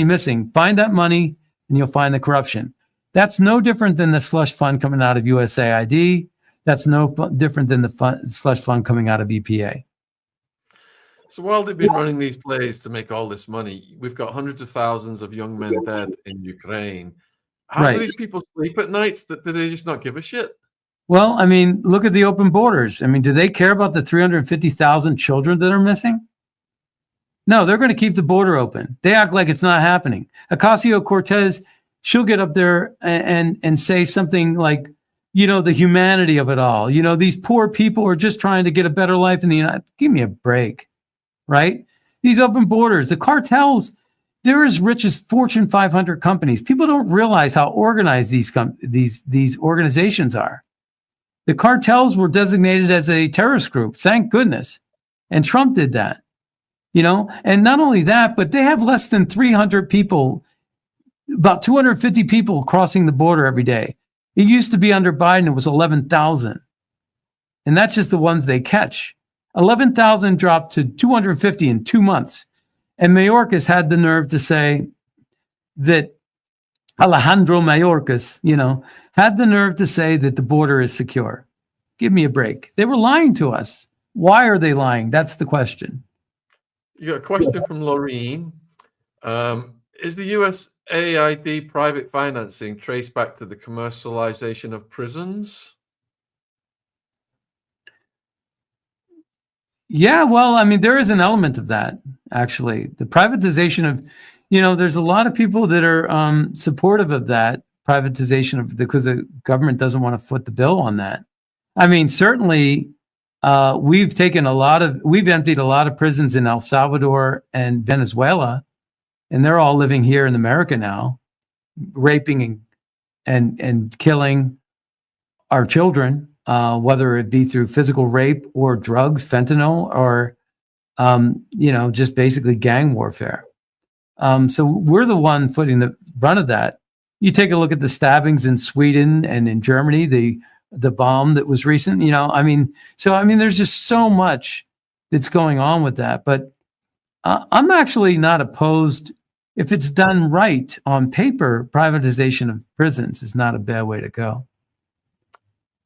missing. Find that money and you'll find the corruption. That's no different than the slush fund coming out of USAID. That's no different than the slush fund coming out of EPA. So while they've been running these plays to make all this money, we've got hundreds of thousands of young men dead in Ukraine. How do these people sleep at nights? Do they just not give a shit? Well, I mean, look at the open borders. I mean, do they care about the 350,000 children that are missing? No, they're going to keep the border open. They act like it's not happening. Ocasio-Cortez, she'll get up there and say something like, you know, the humanity of it all. You know, these poor people are just trying to get a better life in the United States. Give me a break, right? These open borders, the cartels, they're as rich as Fortune 500 companies. People don't realize how organized these organizations are. The cartels were designated as a terrorist group, thank goodness. And Trump did that, you know? And not only that, but they have less than 300 people, about 250 people crossing the border every day. It used to be under Biden, it was 11,000. And that's just the ones they catch. 11,000 dropped to 250 in 2 months. And Mayorkas had the nerve to say that Alejandro Mayorkas, you know, had the nerve to say that the border is secure. Give me a break. They were lying to us. Why are they lying? That's the question. You got a question from Laureen. Is the USAID private financing traced back to the commercialization of prisons? Yeah, well, I mean, there is an element of that, actually. The privatization of, you know, there's a lot of people that are supportive of that privatization of, because the government doesn't want to foot the bill on that. I mean, certainly we've emptied a lot of prisons in El Salvador and Venezuela, and they're all living here in America now, raping and killing our children, whether it be through physical rape or drugs, fentanyl, or, you know, just basically gang warfare. So we're the one footing the brunt of that. You take a look at the stabbings in Sweden and in Germany, the bomb that was recent, you know, I mean, there's just so much that's going on with that. But I'm actually not opposed. If it's done right on paper, privatization of prisons is not a bad way to go.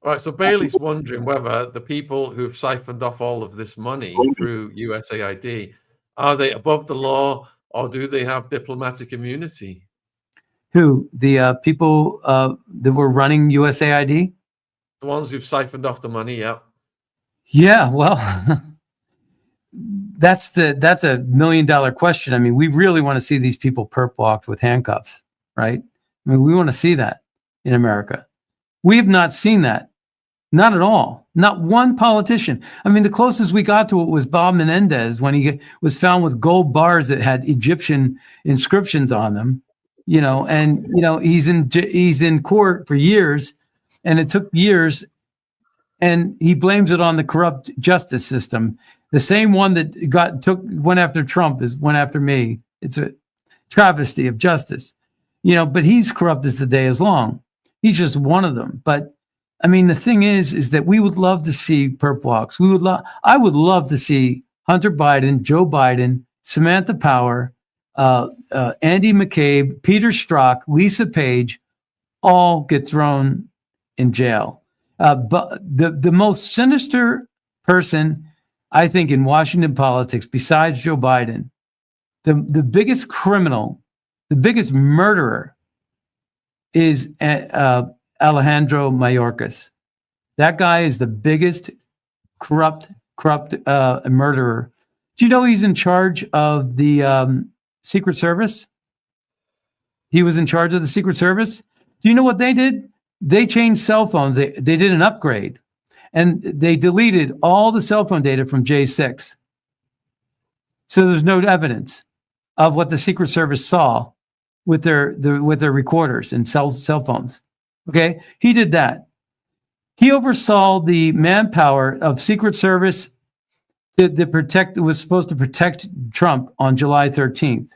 All right, so Bailey's wondering whether the people who've siphoned off all of this money through USAID, are they above the law or do they have diplomatic immunity? Who? The people that were running USAID? The ones who've siphoned off the money, yeah. Yeah, well, that's a $1 million question. I mean, we really want to see these people perp walked with handcuffs, right? I mean, we want to see that in America. We have not seen that. Not at all. Not one politician. I mean, the closest we got to it was Bob Menendez when he was found with gold bars that had Egyptian inscriptions on them, you know, and, you know, he's in court for years, and it took years, and he blames it on the corrupt justice system. The same one that went after Trump went after me. It's a travesty of justice, you know, but he's corrupt as the day is long. He's just one of them. But I mean, the thing is that we would love to see perp walks. I would love to see Hunter Biden, Joe Biden, Samantha Power, Andy McCabe, Peter Strzok, Lisa Page, all get thrown in jail. But the most sinister person, I think, in Washington politics, besides Joe Biden, the biggest criminal, the biggest murderer, is Alejandro Mayorkas. That guy is the biggest corrupt murderer. Do you know he's in charge of the Secret Service? He was in charge of the Secret Service. Do you know what they did? They changed cell phones. They did an upgrade, and they deleted all the cell phone data from J6. So there's no evidence of what the Secret Service saw with their recorders and cell phones. Okay, he did that. He oversaw the manpower of Secret Service that was supposed to protect Trump on July 13th.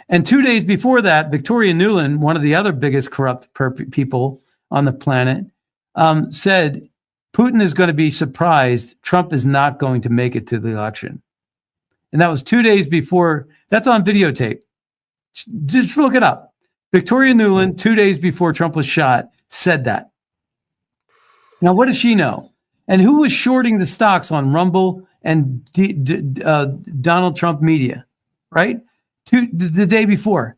And 2 days before that, Victoria Nuland, one of the other biggest corrupt people on the planet, said Putin is going to be surprised Trump is not going to make it to the election. And that was 2 days before That's on videotape. Just look it up. Victoria Nuland, 2 days before Trump was shot, said that. Now, what does she know? And who was shorting the stocks on Rumble and Donald Trump media, right? The day before.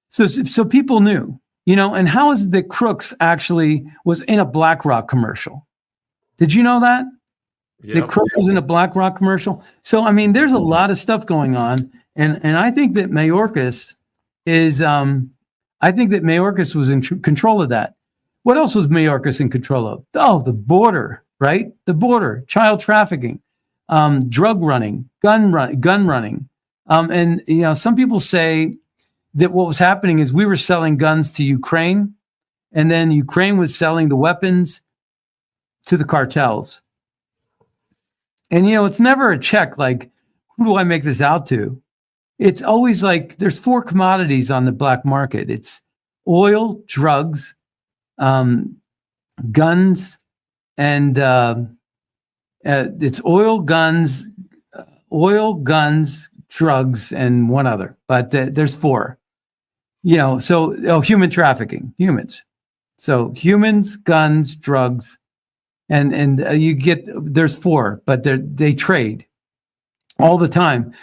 So people knew, and how is it that Crooks actually was in a BlackRock commercial? Did you know that? Yep. That Crooks was in a BlackRock commercial? So, I mean, there's a lot of stuff going on. And I think that Mayorkas was in control of that. What else was Mayorkas in control of? Oh, the border, right? The border, child trafficking, drug running, gun running. And, some people say that what was happening is we were selling guns to Ukraine, and then Ukraine was selling the weapons to the cartels. And, it's never a check like, who do I make this out to? It's always like there's 4 commodities on the black market. It's oil, drugs, guns, and it's oil, guns, drugs, and one other. But there's 4. Human trafficking, humans. So humans, guns, drugs, and there's 4, but they trade all the time.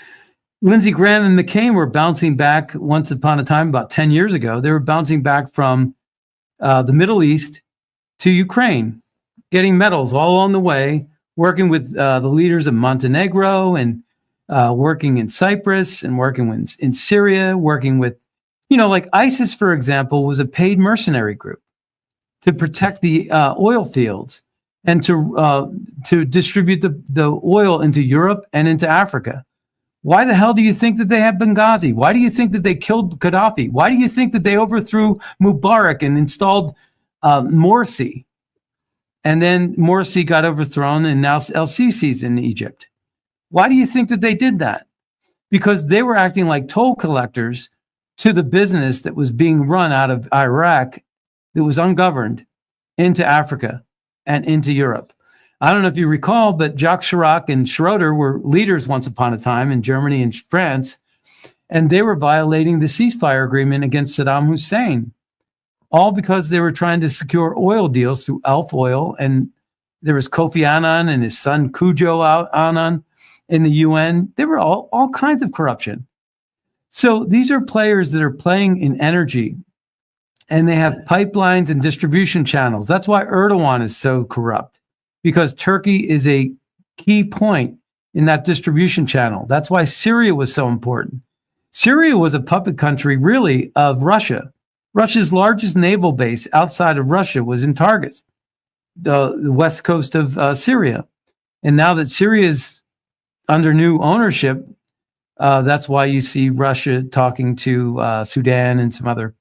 Lindsey Graham and McCain were bouncing back once upon a time, about 10 years ago. They were bouncing back from the Middle East to Ukraine, getting medals all along the way, working with the leaders of Montenegro and working in Cyprus and working in Syria, working with, like ISIS, for example, was a paid mercenary group to protect the oil fields and to distribute the oil into Europe and into Africa. Why the hell do you think that they had Benghazi? Why do you think that they killed Gaddafi? Why do you think that they overthrew Mubarak and installed Morsi? And then Morsi got overthrown, and now El-Sisi's in Egypt. Why do you think that they did that? Because they were acting like toll collectors to the business that was being run out of Iraq that was ungoverned into Africa and into Europe. I don't know if you recall, but Jacques Chirac and Schroeder were leaders once upon a time in Germany and France, and they were violating the ceasefire agreement against Saddam Hussein, all because they were trying to secure oil deals through Alf Oil. And there was Kofi Annan and his son Kujo Annan in the UN. There were all kinds of corruption. So these are players that are playing in energy, and they have pipelines and distribution channels. That's why Erdogan is so corrupt, because Turkey is a key point in that distribution channel. That's why Syria was so important. Syria was a puppet country, really, of Russia. Russia's largest naval base outside of Russia was in Targus, the west coast of Syria. And now that Syria is under new ownership, that's why you see Russia talking to Sudan and some other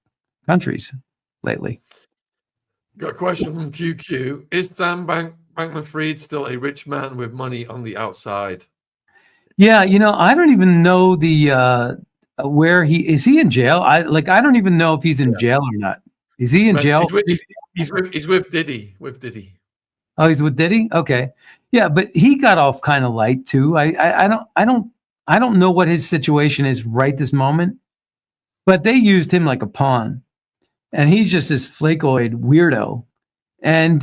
countries lately. Got a question from QQ. Is Sam Bankman-Fried still a rich man with money on the outside? Yeah, I don't even know where is he in jail? I don't even know if he's in jail or not. Is he in jail? He's with Diddy. Oh, he's with Diddy? Okay. Yeah, but he got off kind of light too. I don't know what his situation is right this moment, but they used him like a pawn. And he's just this flakoid weirdo.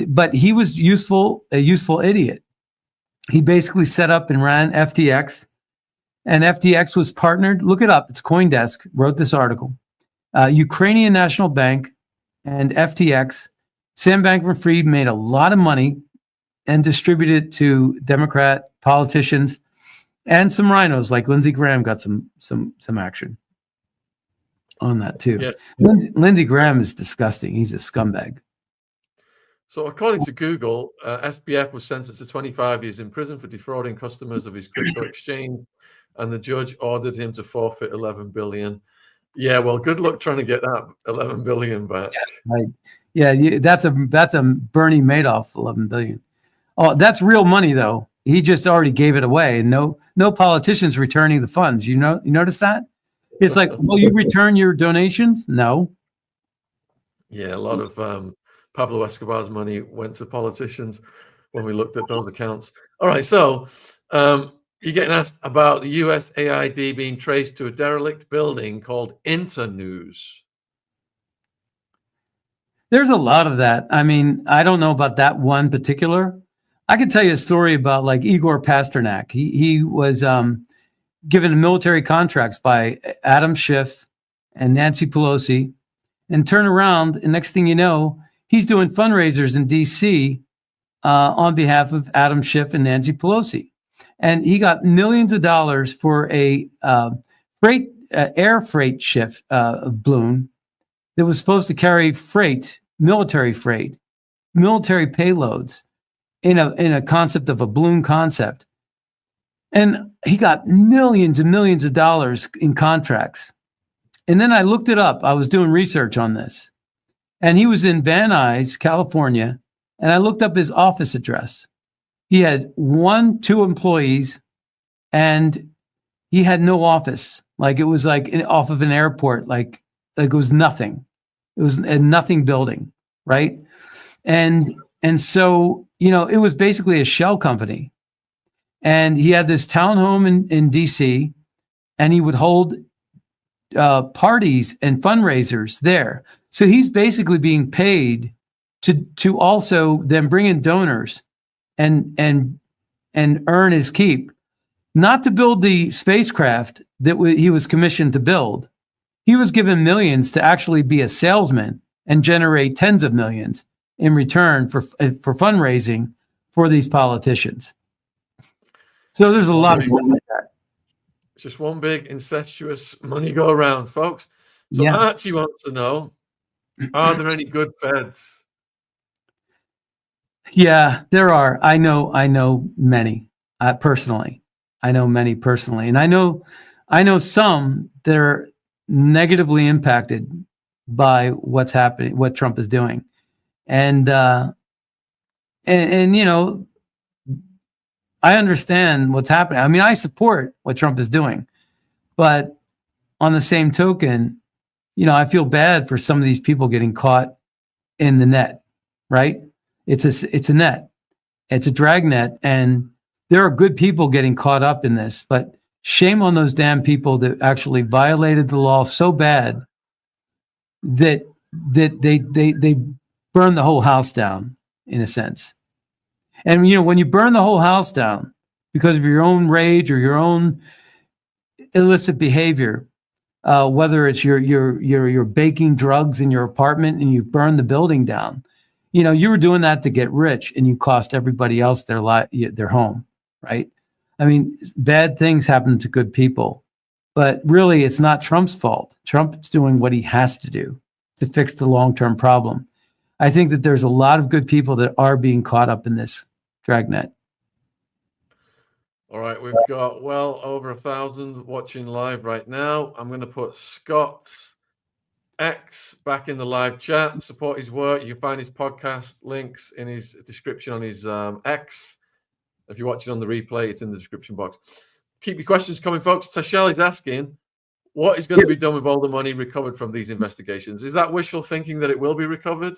But he was a useful idiot. He basically set up and ran FTX, and FTX was partnered. Look it up. It's CoinDesk wrote this article. Ukrainian National Bank and FTX. Sam Bankman-Fried made a lot of money and distributed it to Democrat politicians, and some rhinos like Lindsey Graham got some action on that too. Yes. Lindsey Graham is disgusting. He's a scumbag. So according to Google, SBF was sentenced to 25 years in prison for defrauding customers of his crypto exchange, and the judge ordered him to forfeit 11 billion. Yeah, well, good luck trying to get that 11 billion back. Right. Yeah, that's a Bernie Madoff 11 billion. Oh, that's real money though. He just already gave it away, and no politicians returning the funds. You notice that? It's like, will you return your donations? No. Yeah, a lot of Pablo Escobar's money went to politicians when we looked at those accounts. All right, so You're getting asked about the USAID being traced to a derelict building called Internews. There's a lot of that. I mean, I don't know about that one particular. I could tell you a story about like Igor Pasternak. He was given military contracts by Adam Schiff and Nancy Pelosi, and turn around, and next thing you know, he's doing fundraisers in D.C. On behalf of Adam Schiff and Nancy Pelosi, and he got millions of dollars for a air freight ship balloon that was supposed to carry military payloads in a concept of a balloon concept. And he got millions and millions of dollars in contracts. And then I looked it up. I was doing research on this. And he was in Van Nuys, California. And I looked up his office address. He had 2 employees, and he had no office. Like it was like off of an airport, like it was nothing. It was a nothing building, right? And so, it was basically a shell company. And he had this townhome in DC, and he would hold parties and fundraisers there. So he's basically being paid to also then bring in donors and earn his keep, not to build the spacecraft that he was commissioned to build. He was given millions to actually be a salesman and generate tens of millions in return for fundraising for these politicians. So there's a lot of stuff like that. It's just one big incestuous money go around, folks. So Yeah. Archie wants to know, are there any good feds? Yeah, there are. I know many personally. I know many personally, and I know some that are negatively impacted by what's happening, what Trump is doing, and I understand what's happening. I mean, I support what Trump is doing, but on the same token, I feel bad for some of these people getting caught in the net, right? It's a net. It's a drag net. And there are good people getting caught up in this, but shame on those damn people that actually violated the law so bad that they burned the whole house down, in a sense. And when you burn the whole house down because of your own rage or your own illicit behavior, whether it's you're baking drugs in your apartment and you burn the building down, you were doing that to get rich, and you cost everybody else their home, right? I mean, bad things happen to good people, but really it's not Trump's fault. Trump's doing what he has to do to fix the long-term problem. I think that there's a lot of good people that are being caught up in this dragnet. All right, we've got well over 1,000 watching live right now. I'm going to put Scott's X back in the live chat. Support his work. You can find his podcast links in his description on his X. If you're watching on the replay, it's in the description box. Keep your questions coming, folks. Tashel is asking, what is going to be done with all the money recovered from these investigations? Is that wishful thinking that it will be recovered?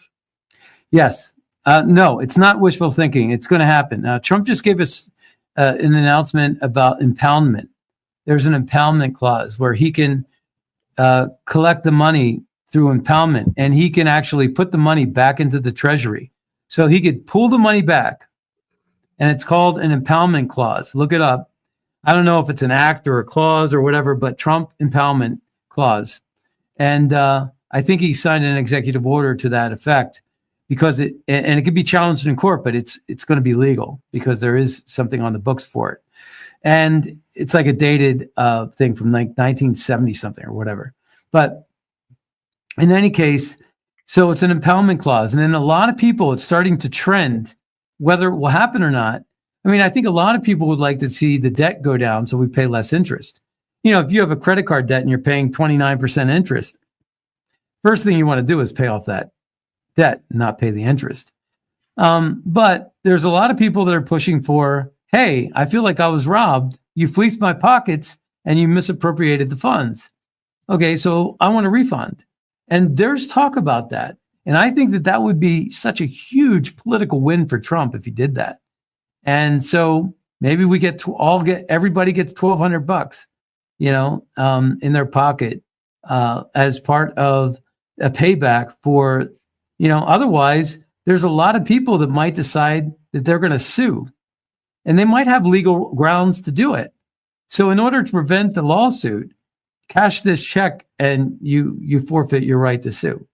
Yes. No, it's not wishful thinking. It's going to happen. Trump just gave us an announcement about impoundment. There's an impoundment clause where he can collect the money through impoundment, and he can actually put the money back into the treasury. So he could pull the money back, and it's called an impoundment clause. Look it up. I don't know if it's an act or a clause or whatever, but Trump impoundment clause. And I think he signed an executive order to that effect, because it could be challenged in court, but it's going to be legal because there is something on the books for it. And it's like a dated thing from like 1970 something or whatever. But in any case, so it's an impoundment clause. And then a lot of people, it's starting to trend, whether it will happen or not. I mean, I think a lot of people would like to see the debt go down so we pay less interest. If you have a credit card debt and you're paying 29% interest, first thing you want to do is pay off that debt, not pay the interest. But there's a lot of people that are pushing for, hey, I feel like I was robbed. You fleeced my pockets and you misappropriated the funds. Okay, so I want a refund. And there's talk about that. And I think that would be such a huge political win for Trump if he did that. And so Maybe we everybody gets $1,200, in their pocket as part of a payback for, otherwise there's a lot of people that might decide that they're going to sue, and they might have legal grounds to do it. So in order to prevent the lawsuit, cash this check and you forfeit your right to sue.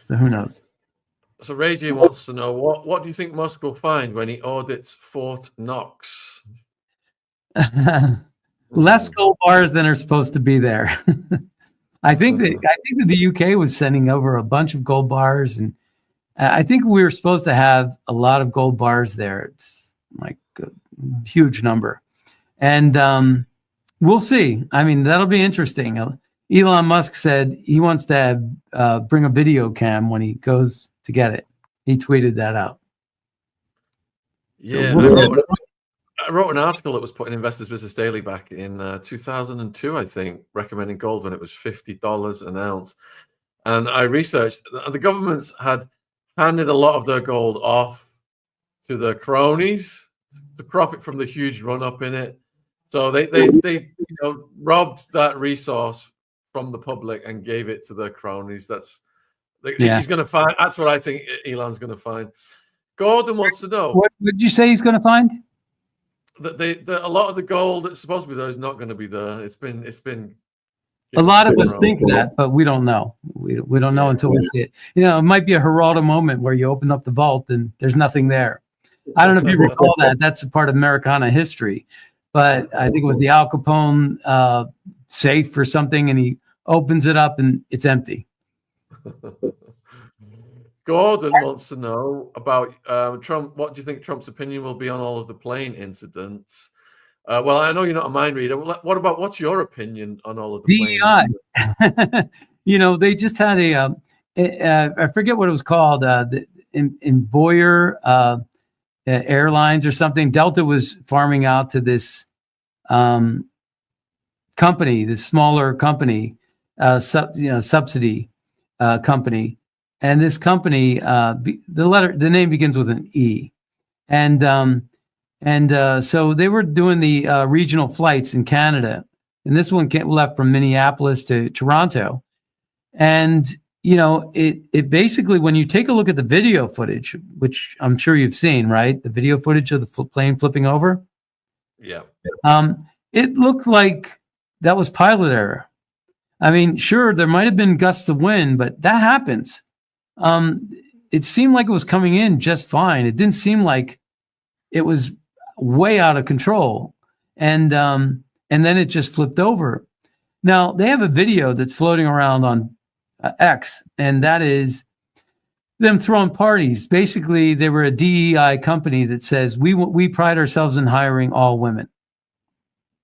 So who knows? So Reggie wants to know, what do you think Musk will find when he audits Fort Knox? Less gold bars than are supposed to be there. I think that the UK was sending over a bunch of gold bars, and I think we were supposed to have a lot of gold bars there. It's like a huge number, and we'll see. I mean, that'll be interesting. Elon Musk said he wants to bring a video cam when he goes to get it. He tweeted that out. Yeah, so I wrote an article that was put in Investors Business Daily back in 2002, I think, recommending gold when it was $50 an ounce. And I researched, the governments had handed a lot of their gold off to the cronies to profit from the huge run up in it. So they robbed that resource from the public and gave it to the cronies. He's going to find. That's what I think Elon's going to find. Gordon wants to know. What did you say he's going to find? That a lot of the gold that's supposed to be there is not going to be there. It's been. A lot of us think that, but we don't know. We don't know until we see it. It might be a Geraldo moment where you open up the vault and there's nothing there. I don't know if you recall that. That's a part of Americana history. But I think it was the Al Capone safe or something, and he opens it up and it's empty. Gordon wants to know about Trump. What do you think Trump's opinion will be on all of the plane incidents? Well, I know you're not a mind reader. What's your opinion on all of the DEI? They just had I forget what it was called, in Boyer Airlines or something. Delta was farming out to this company, this smaller company, subsidy company. And this company, the name begins with an E, and so they were doing the regional flights in Canada, and this one left from Minneapolis to Toronto, and it basically, when you take a look at the video footage, which I'm sure you've seen, right, the video footage of the plane flipping over, yeah, it looked like that was pilot error. I mean, sure, there might have been gusts of wind, but that happens. It seemed like it was coming in just fine. It didn't seem like it was way out of control. And then it just flipped over. Now, they have a video that's floating around on X, and that is them throwing parties. Basically, they were a DEI company that says, we pride ourselves in hiring all women.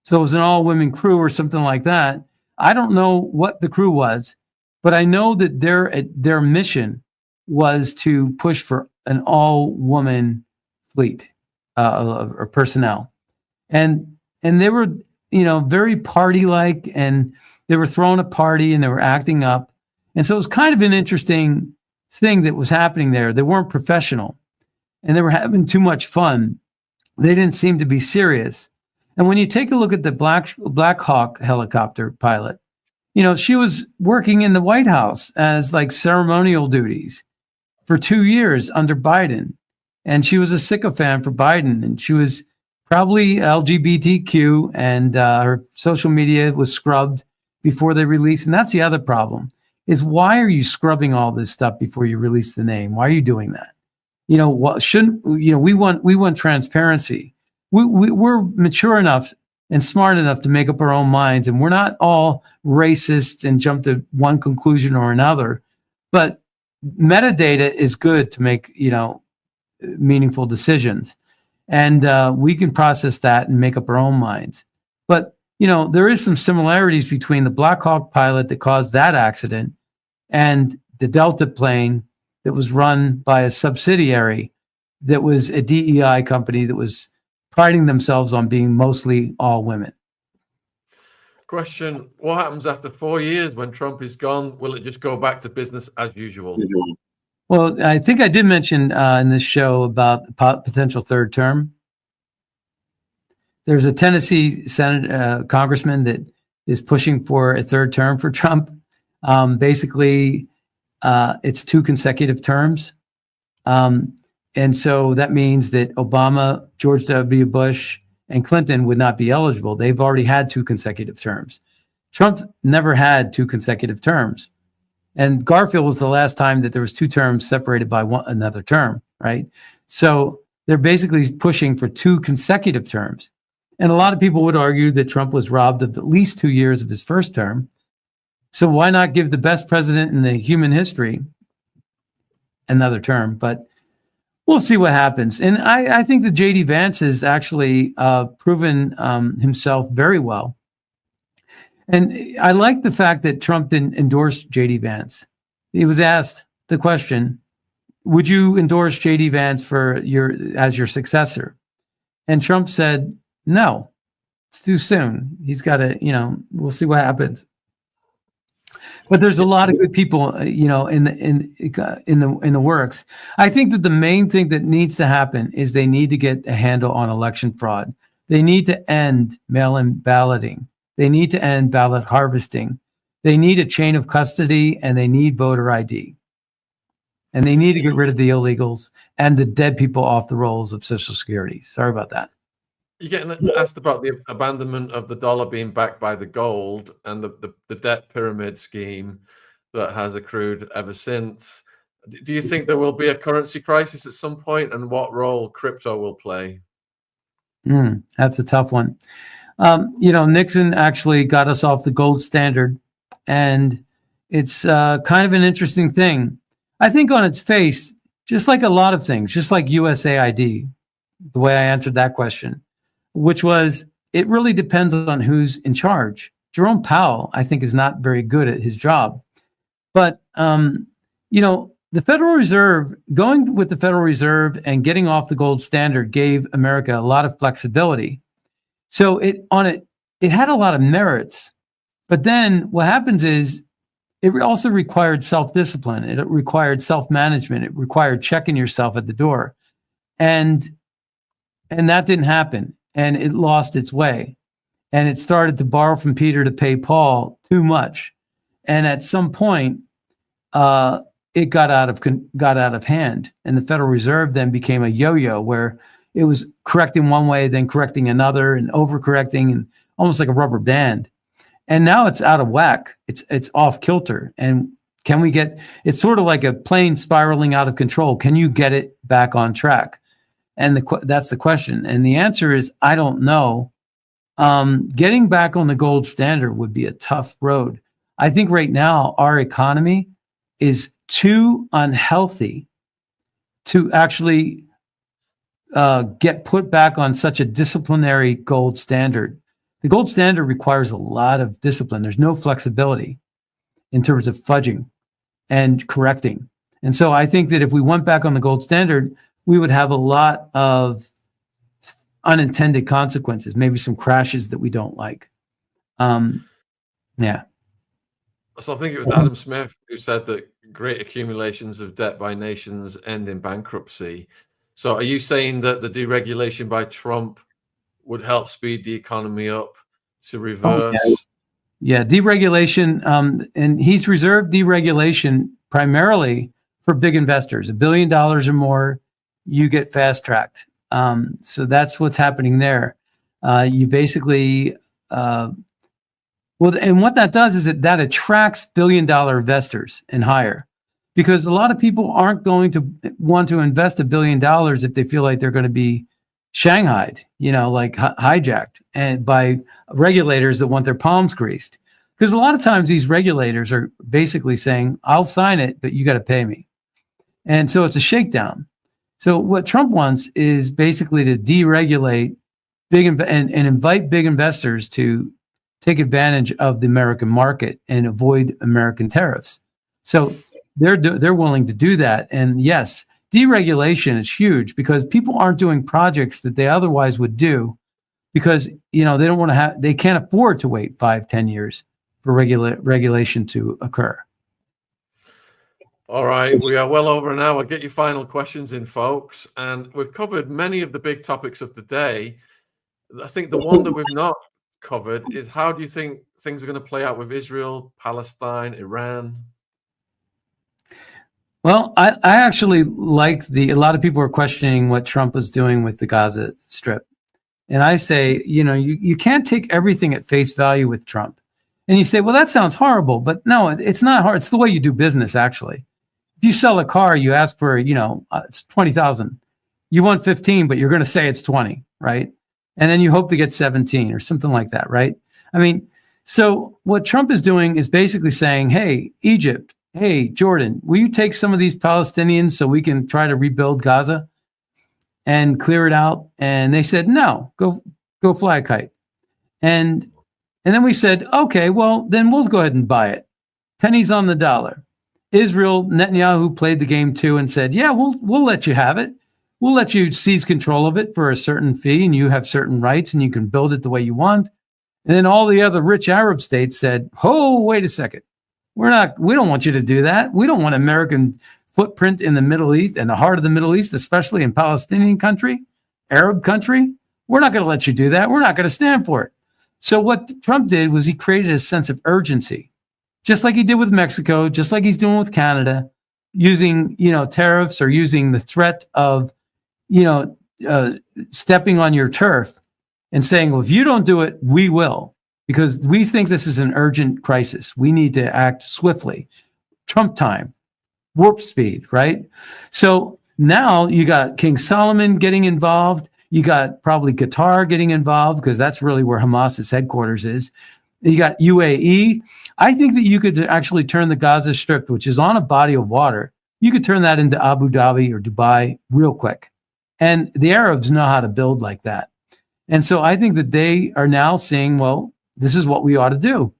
So it was an all-women crew or something like that. I don't know what the crew was, but I know that their mission was to push for an all-woman fleet or personnel, and they were very party-like, and they were throwing a party and they were acting up, and so it was kind of an interesting thing that was happening there. They weren't professional, and they were having too much fun. They didn't seem to be serious. And when you take a look at the Black Hawk helicopter pilot, she was working in the White House as like ceremonial duties for 2 years under Biden. And she was a sycophant for Biden. And she was probably LGBTQ, and her social media was scrubbed before they released. And that's the other problem, is why are you scrubbing all this stuff before you release the name? Why are you doing that? We want transparency. We're mature enough and smart enough to make up our own minds, and we're not all racist and jump to one conclusion or another. But metadata is good to make meaningful decisions, and we can process that and make up our own minds. But there is some similarities between the Black Hawk pilot that caused that accident and the Delta plane that was run by a subsidiary that was a DEI company that was priding themselves on being mostly all women. Question: what happens after 4 years when Trump is gone? Will it just go back to business as usual? Well, I think I did mention in this show about the potential third term. There's a Tennessee congressman that is pushing for a third term for Trump. Basically, it's 2 consecutive terms. And so that means that Obama, George W. Bush, and Clinton would not be eligible. They've already had 2 consecutive terms. Trump never had 2 consecutive terms. And Garfield was the last time that there was 2 terms separated by another term, right? So they're basically pushing for 2 consecutive terms. And a lot of people would argue that Trump was robbed of at least 2 years of his first term. So why not give the best president in the human history another term? But we'll see what happens. And I think that J.D. Vance has actually proven himself very well. And I like the fact that Trump didn't endorse J.D. Vance. He was asked the question, would you endorse J.D. Vance as your successor? And Trump said, no, it's too soon. He's got to, we'll see what happens. But there's a lot of good people, in the works. I think that the main thing that needs to happen is they need to get a handle on election fraud. They need to end mail-in balloting. They need to end ballot harvesting. They need a chain of custody, and they need voter ID. And they need to get rid of the illegals and the dead people off the rolls of Social Security. Sorry about that. You're getting asked about the abandonment of the dollar being backed by the gold and the debt pyramid scheme that has accrued ever since. Do you think there will be a currency crisis at some point, and what role crypto will play? That's a tough one. Nixon actually got us off the gold standard, and it's kind of an interesting thing. I think on its face, just like a lot of things, just like USAID, the way I answered that question, which was, it really depends on who's in charge. Jerome Powell, I think, is not very good at his job. But, the Federal Reserve, going with the Federal Reserve and getting off the gold standard gave America a lot of flexibility. So it had a lot of merits. But then what happens is it also required self-discipline. It required self-management. It required checking yourself at the door. And that didn't happen. And it lost its way. And it started to borrow from Peter to pay Paul too much. And at some point, it got out of hand. And the Federal Reserve then became a yo-yo where it was correcting one way, then correcting another, and overcorrecting, and almost like a rubber band. And now it's out of whack. It's off kilter. And can we it's sort of like a plane spiraling out of control. Can you get it back on track? And that's the question. And the answer is, I don't know. Getting back on the gold standard would be a tough road. I think right now our economy is too unhealthy to actually get put back on such a disciplinary gold standard. The gold standard requires a lot of discipline. There's no flexibility in terms of fudging and correcting. And so I think that if we went back on the gold standard, we would have a lot of unintended consequences, maybe some crashes that we don't like. Yeah. So I think it was Adam Smith who said that great accumulations of debt by nations end in bankruptcy. So are you saying that the deregulation by Trump would help speed the economy up to reverse? Yeah, deregulation, and he's reserved deregulation primarily for big investors. $1 billion or more, you get fast tracked. So that's what's happening there. You basically, and what that does is that attracts $1 billion investors and higher, because a lot of people aren't going to want to invest $1 billion if they feel like they're going to be shanghaied, like hijacked, and by regulators that want their palms greased. Because a lot of times these regulators are basically saying, I'll sign it, but you got to pay me. And so it's a shakedown. So what Trump wants is basically to deregulate and invite big investors to take advantage of the American market and avoid American tariffs. So they're willing to do that. And yes, deregulation is huge because people aren't doing projects that they otherwise would do because, they can't afford to wait 5-10 years for regulation to occur. All right, we are well over an hour. Get your final questions in, folks. And we've covered many of the big topics of the day. I think the one that we've not covered is, how do you think things are going to play out with Israel, Palestine, Iran? Well, I actually liked a lot of people are questioning what Trump was doing with the Gaza Strip. And I say, you can't take everything at face value with Trump. And you say, well, that sounds horrible. But no, it's not hard. It's the way you do business, actually. If you sell a car, you ask for, it's 20,000. You want 15, but you're going to say it's 20, right? And then you hope to get 17 or something like that, right? I mean, so what Trump is doing is basically saying, hey, Egypt, hey, Jordan, will you take some of these Palestinians so we can try to rebuild Gaza and clear it out? And they said, no, go fly a kite. And then we said, okay, well, then we'll go ahead and buy it. Pennies on the dollar. Israel, Netanyahu played the game too and said, yeah, we'll let you have it. We'll let you seize control of it for a certain fee, and you have certain rights, and you can build it the way you want. And then all the other rich Arab states said, oh, wait a second. We don't want you to do that. We don't want American footprint in the Middle East, in the heart of the Middle East, especially in Palestinian country, Arab country. We're not going to let you do that. We're not going to stand for it. So what Trump did was he created a sense of urgency, just like he did with Mexico, just like he's doing with Canada, using, tariffs or using the threat of, stepping on your turf and saying, well, if you don't do it, we will, because we think this is an urgent crisis. We need to act swiftly. Trump time, warp speed, right? So now you got King Solomon getting involved. You got probably Qatar getting involved, because that's really where Hamas's headquarters is. You got UAE. I think that you could actually turn the Gaza Strip, which is on a body of water, you could turn that into Abu Dhabi or Dubai real quick. And the Arabs know how to build like that. And so I think that they are now saying, well, this is what we ought to do.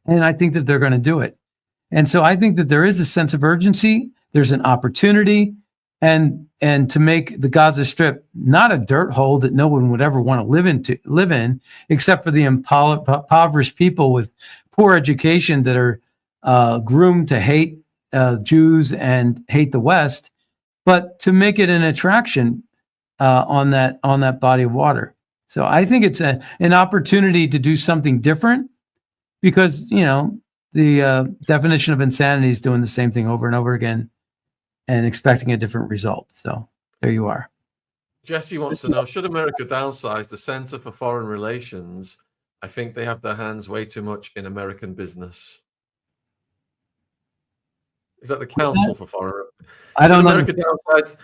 And I think that they're going to do it. And so I think that there is a sense of urgency. There's an opportunity, and to make the Gaza Strip not a dirt hole that no one would ever want to live in, except for the impoverished people with poor education that are groomed to hate Jews and hate the West, but to make it an attraction on that body of water. So I think it's an opportunity to do something different, because the definition of insanity is doing the same thing over and over again and expecting a different result. So there you are. Jesse wants to know, should America downsize the Center for Foreign Relations? I think they have their hands way too much in American business. Is that the Council for Foreign? I don't know. America downsize?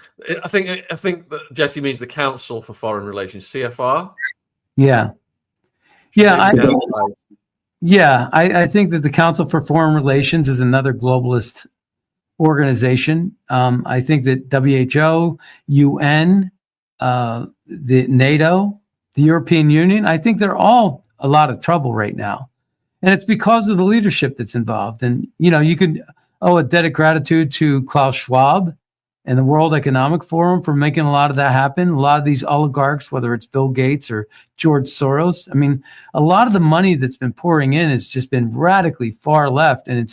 I think that Jesse means the Council for Foreign Relations, CFR. Yeah. I think that the Council for Foreign Relations is another globalist organization. I think that WHO, UN, the NATO, the European Union, I think they're all a lot of trouble right now. And it's because of the leadership that's involved. And, you could owe a debt of gratitude to Klaus Schwab and the World Economic Forum for making a lot of that happen. A lot of these oligarchs, whether it's Bill Gates or George Soros, I mean, a lot of the money that's been pouring in has just been radically far left, and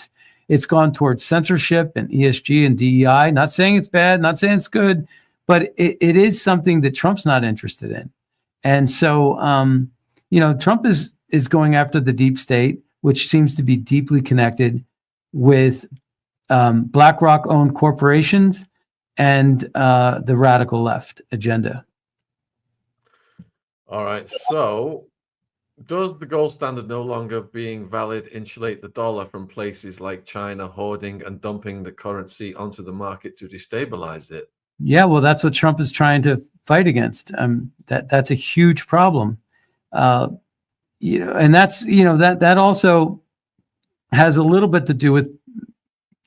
it's gone towards censorship and ESG and DEI. Not saying it's bad, not saying it's good, but it is something that Trump's not interested in. And so, Trump is going after the deep state, which seems to be deeply connected with BlackRock-owned corporations and the radical left agenda. All right. So does the gold standard no longer being valid insulate the dollar from places like China hoarding and dumping the currency onto the market to destabilize it? Yeah, well, that's what Trump is trying to fight against. That's a huge problem. And that's, that also has a little bit to do with,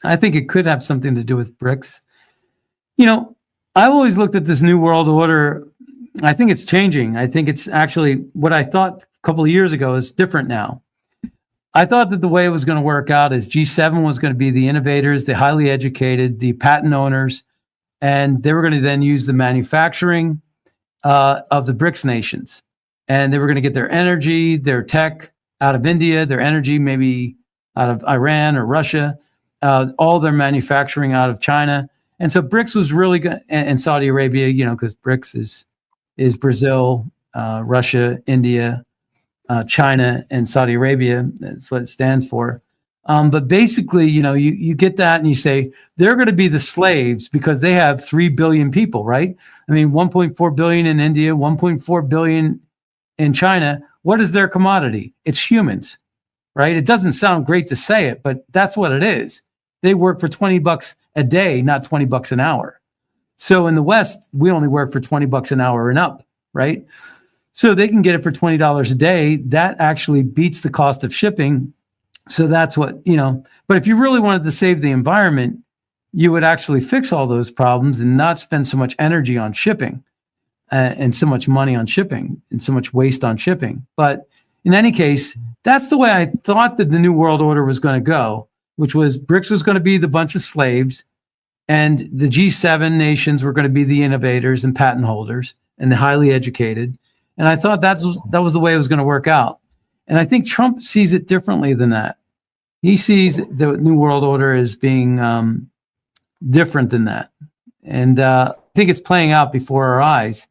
I think it could have something to do with BRICS. I've always looked at this new world order. I think it's changing. I think it's actually what I thought a couple of years ago is different now. I thought that the way it was going to work out is G7 was going to be the innovators, the highly educated, the patent owners, and they were going to then use the manufacturing of the BRICS nations. And they were going to get their energy, their tech out of India, their energy maybe out of Iran or Russia, all their manufacturing out of China. And so BRICS was really good, and Saudi Arabia, because BRICS is Brazil, Russia, India, China, and Saudi Arabia. That's what it stands for. But basically, you get that and you say they're going to be the slaves because they have 3 billion people, right? I mean, 1.4 billion in India, 1.4 billion in China. What is their commodity? It's humans, right? It doesn't sound great to say it, but that's what it is. They work for $20 a day, not $20 an hour. So in the West, we only work for $20 an hour and up, right? So they can get it for $20 a day. That actually beats the cost of shipping. So that's what, but if you really wanted to save the environment, you would actually fix all those problems and not spend so much energy on shipping and so much money on shipping and so much waste on shipping. But in any case, that's the way I thought that the New World Order was going to go, which was BRICS was going to be the bunch of slaves and the G7 nations were going to be the innovators and patent holders and the highly educated. And I thought that was the way it was going to work out. And I think Trump sees it differently than that. He sees the New World Order as being different than that. And I think it's playing out before our eyes.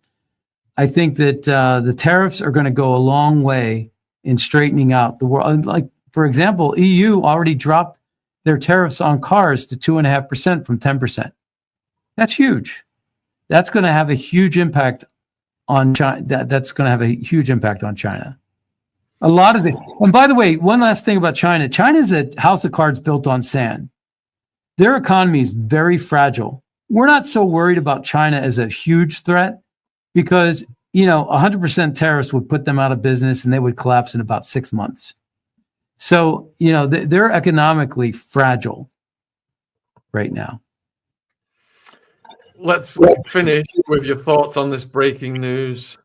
I think that the tariffs are going to go a long way in straightening out the world. Like, for example, EU already dropped their tariffs on cars to 2.5% from 10%. That's huge. That's going to have a huge impact on China. That's going to have a huge impact on China. A lot of it. And by the way, one last thing about China. China is a house of cards built on sand. Their economy is very fragile. We're not so worried about China as a huge threat because, 100% tariffs would put them out of business and they would collapse in about 6 months. So, they're economically fragile right now. Let's finish with your thoughts on this breaking news.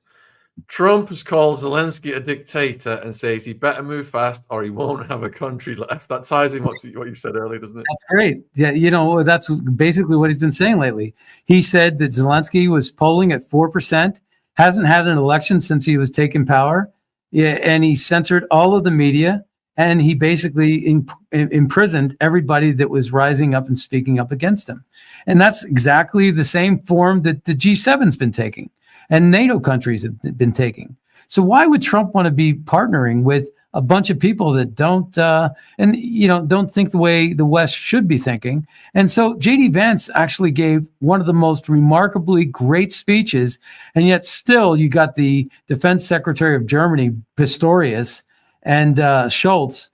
Trump has called Zelensky a dictator and says he better move fast or he won't have a country left. That ties in what you said earlier, doesn't it? That's great. Yeah, that's basically what he's been saying lately. He said that Zelensky was polling at 4%, hasn't had an election since he was taking power, and he censored all of the media, and he basically imprisoned everybody that was rising up and speaking up against him. And that's exactly the same form that the G7's been taking and NATO countries have been taking. So why would Trump want to be partnering with a bunch of people that don't think the way the West should be thinking? And so J.D. Vance actually gave one of the most remarkably great speeches, and yet still you got the Defense Secretary of Germany, Pistorius, and Schultz,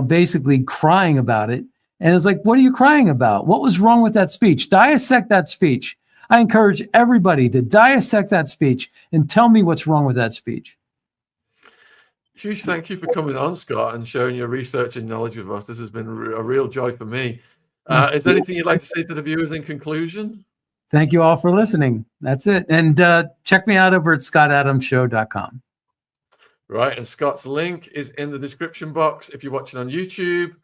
basically crying about it. And it's like, what are you crying about? What was wrong with that speech? Dissect that speech. I encourage everybody to dissect that speech and tell me what's wrong with that speech. Huge thank you for coming on, Scott, and sharing your research and knowledge with us. This has been a real joy for me. Is there anything you'd like to say to the viewers in conclusion? Thank you all for listening. That's it. And check me out over at scottadamsshow.com. Right, and Scott's link is in the description box if you're watching on YouTube.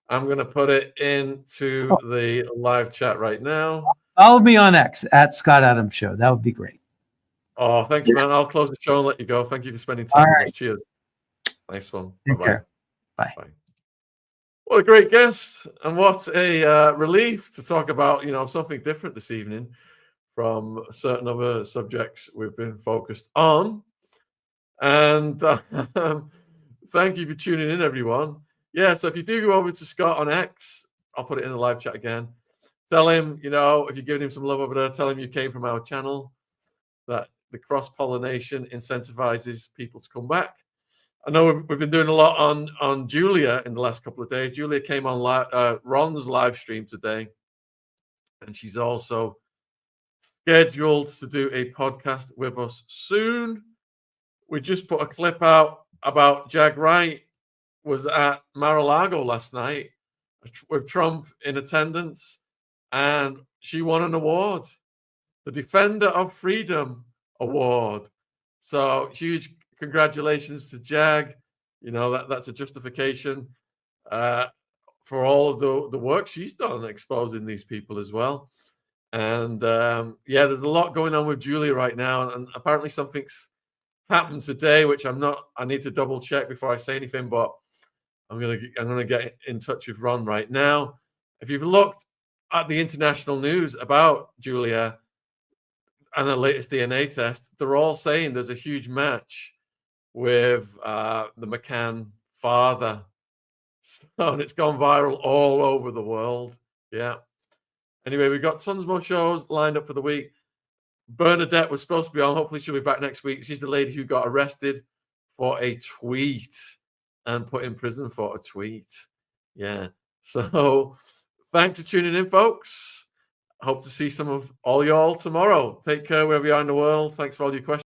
I'm going to put it into the live chat right now. Follow me on X at Scott Adams Show. That would be great. Oh, thanks, man. I'll close the show and let you go. Thank you for spending time with us. Cheers. Nice one. Take care. Bye. What a great guest, and what a relief to talk about, something different this evening from certain other subjects we've been focused on. And thank you for tuning in, everyone. Yeah, so if you do go over to Scott on X, I'll put it in the live chat again. Tell him, if you're giving him some love over there, tell him you came from our channel, that the cross-pollination incentivizes people to come back. I know we've been doing a lot on Julia in the last couple of days. Julia came on Ron's live stream today, and she's also scheduled to do a podcast with us soon. We just put a clip out about Jag Wright was at Mar-a-Lago last night with Trump in attendance, and she won an award, the Defender of Freedom Award. So huge congratulations to Jag. That's a justification for all of the work she's done exposing these people as well. And there's a lot going on with Julia right now, and apparently something's happened today, which I need to double check before I say anything, but I'm gonna get in touch with Ron right now. If you've looked at the international news about Julia, and the latest DNA test, they're all saying there's a huge match with the McCann father. So, and it's gone viral all over the world. Yeah. Anyway, we've got tons more shows lined up for the week. Bernadette was supposed to be on. Hopefully she'll be back next week. She's the lady who got arrested for a tweet and put in prison for a tweet. Yeah. So thanks for tuning in, folks. Hope to see some of all y'all tomorrow. Take care wherever you are in the world. Thanks for all your questions.